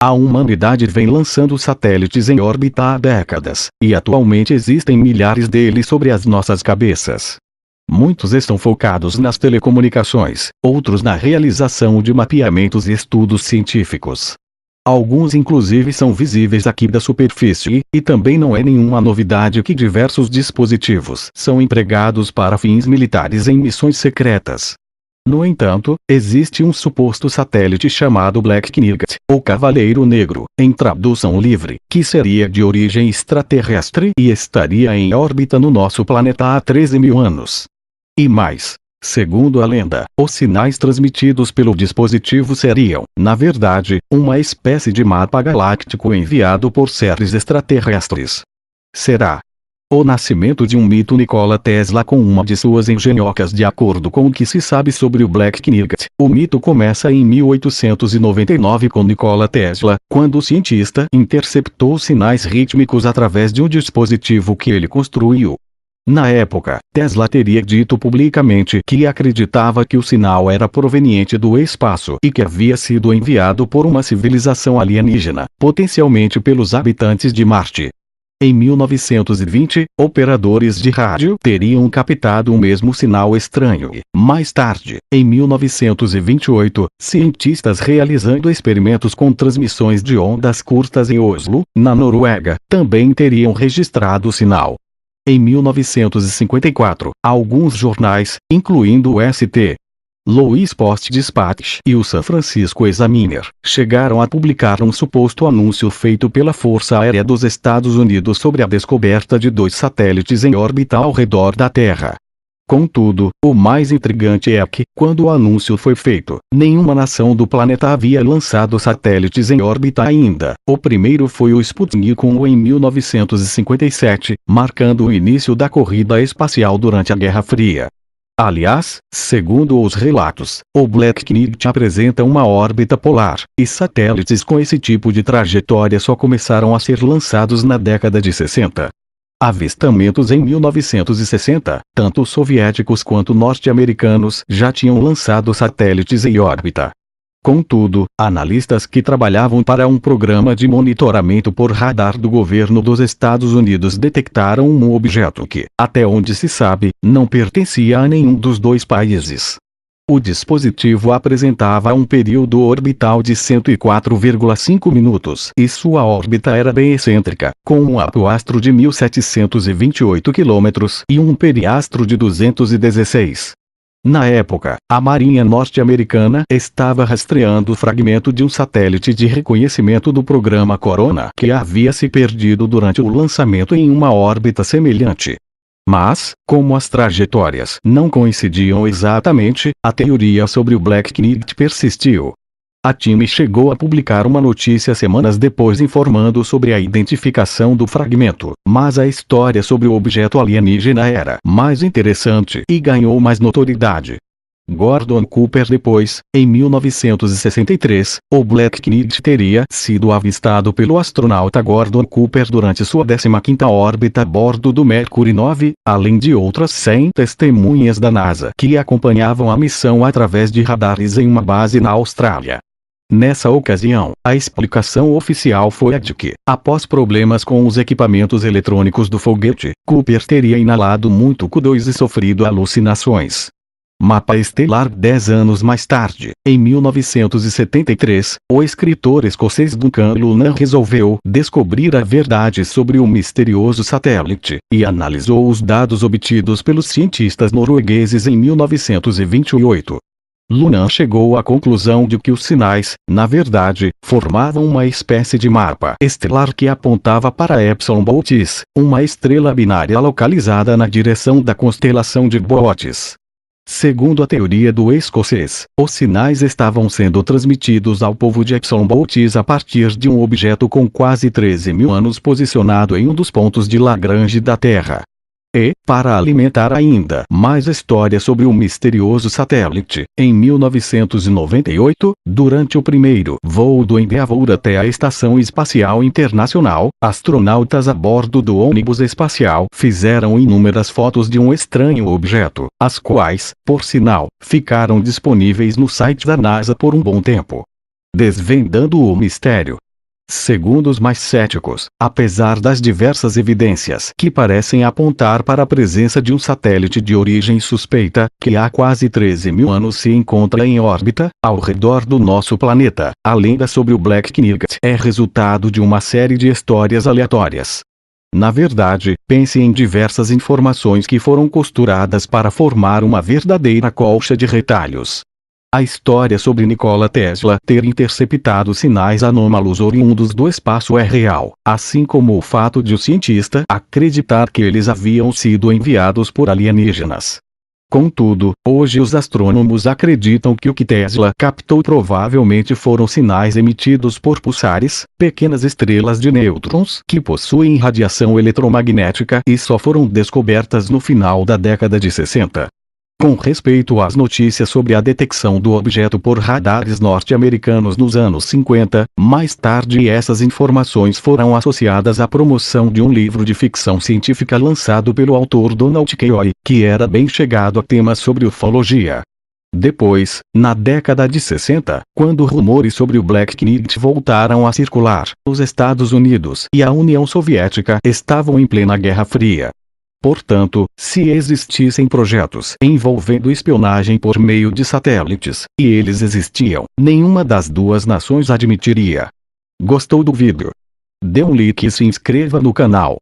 A humanidade vem lançando satélites em órbita há décadas, e atualmente existem milhares deles sobre as nossas cabeças. Muitos estão focados nas telecomunicações, outros na realização de mapeamentos e estudos científicos. Alguns inclusive são visíveis aqui da superfície, e também não é nenhuma novidade que diversos dispositivos são empregados para fins militares em missões secretas. No entanto, existe um suposto satélite chamado Black Knight, ou Cavaleiro Negro, em tradução livre, que seria de origem extraterrestre e estaria em órbita no nosso planeta há 13 mil anos. E mais, segundo a lenda, os sinais transmitidos pelo dispositivo seriam, na verdade, uma espécie de mapa galáctico enviado por seres extraterrestres. Será o nascimento de um mito Nikola Tesla com uma de suas engenhocas. De acordo com o que se sabe sobre o Black Knight, o mito começa em 1899 com Nikola Tesla, quando o cientista interceptou sinais rítmicos através de um dispositivo que ele construiu. Na época, Tesla teria dito publicamente que acreditava que o sinal era proveniente do espaço e que havia sido enviado por uma civilização alienígena, potencialmente pelos habitantes de Marte. Em 1920, operadores de rádio teriam captado o mesmo sinal estranho e, mais tarde, em 1928, cientistas realizando experimentos com transmissões de ondas curtas em Oslo, na Noruega, também teriam registrado o sinal. Em 1954, alguns jornais, incluindo o St. Louis Post-Dispatch e o San Francisco Examiner, chegaram a publicar um suposto anúncio feito pela Força Aérea dos Estados Unidos sobre a descoberta de 2 satélites em órbita ao redor da Terra. Contudo, o mais intrigante é que, quando o anúncio foi feito, nenhuma nação do planeta havia lançado satélites em órbita ainda. O primeiro foi o Sputnik 1 em 1957, marcando o início da corrida espacial durante a Guerra Fria. Aliás, segundo os relatos, o Black Knight apresenta uma órbita polar, e satélites com esse tipo de trajetória só começaram a ser lançados na década de 60. Avistamentos em 1960, tanto soviéticos quanto norte-americanos já tinham lançado satélites em órbita. Contudo, analistas que trabalhavam para um programa de monitoramento por radar do governo dos Estados Unidos detectaram um objeto que, até onde se sabe, não pertencia a nenhum dos 2 países. O dispositivo apresentava um período orbital de 104,5 minutos e sua órbita era bem excêntrica, com um apoastro de 1.728 km e um periastro de 216. Na época, a Marinha norte-americana estava rastreando o fragmento de um satélite de reconhecimento do programa Corona que havia se perdido durante o lançamento em uma órbita semelhante. Mas, como as trajetórias não coincidiam exatamente, a teoria sobre o Black Knight persistiu. A time chegou a publicar uma notícia semanas depois informando sobre a identificação do fragmento, mas a história sobre o objeto alienígena era mais interessante e ganhou mais notoriedade. Gordon Cooper depois, em 1963, o Black Knight teria sido avistado pelo astronauta Gordon Cooper durante sua 15ª órbita a bordo do Mercury 9, além de outras 100 testemunhas da NASA que acompanhavam a missão através de radares em uma base na Austrália. Nessa ocasião, a explicação oficial foi a de que, após problemas com os equipamentos eletrônicos do foguete, Cooper teria inalado muito Q2 e sofrido alucinações. Mapa estelar. 10 anos mais tarde, em 1973, o escritor escocês Duncan Lunan resolveu descobrir a verdade sobre o misterioso satélite, e analisou os dados obtidos pelos cientistas noruegueses em 1928. Lunan chegou à conclusão de que os sinais, na verdade, formavam uma espécie de mapa estelar que apontava para Epsilon Bootes, uma estrela binária localizada na direção da constelação de Bootes. Segundo a teoria do escocês, os sinais estavam sendo transmitidos ao povo de Epsilon Bootes a partir de um objeto com quase 13 mil anos posicionado em um dos pontos de Lagrange da Terra. E, para alimentar ainda mais história sobre o misterioso satélite, em 1998, durante o primeiro voo do Endeavour até a Estação Espacial Internacional, astronautas a bordo do ônibus espacial fizeram inúmeras fotos de um estranho objeto, as quais, por sinal, ficaram disponíveis no site da NASA por um bom tempo. Desvendando o mistério. Segundo os mais céticos, apesar das diversas evidências que parecem apontar para a presença de um satélite de origem suspeita, que há quase 13 mil anos se encontra em órbita, ao redor do nosso planeta, a lenda sobre o Black Knight é resultado de uma série de histórias aleatórias. Na verdade, pense em diversas informações que foram costuradas para formar uma verdadeira colcha de retalhos. A história sobre Nikola Tesla ter interceptado sinais anômalos oriundos do espaço é real, assim como o fato de o cientista acreditar que eles haviam sido enviados por alienígenas. Contudo, hoje os astrônomos acreditam que o que Tesla captou provavelmente foram sinais emitidos por pulsares, pequenas estrelas de nêutrons que possuem radiação eletromagnética e só foram descobertas no final da década de 60. Com respeito às notícias sobre a detecção do objeto por radares norte-americanos nos anos 50, mais tarde essas informações foram associadas à promoção de um livro de ficção científica lançado pelo autor Donald Kioy, que era bem chegado a temas sobre ufologia. Depois, na década de 60, quando rumores sobre o Black Knight voltaram a circular, os Estados Unidos e a União Soviética estavam em plena Guerra Fria. Portanto, se existissem projetos envolvendo espionagem por meio de satélites, e eles existiam, nenhuma das duas nações admitiria. Gostou do vídeo? Dê um like e se inscreva no canal.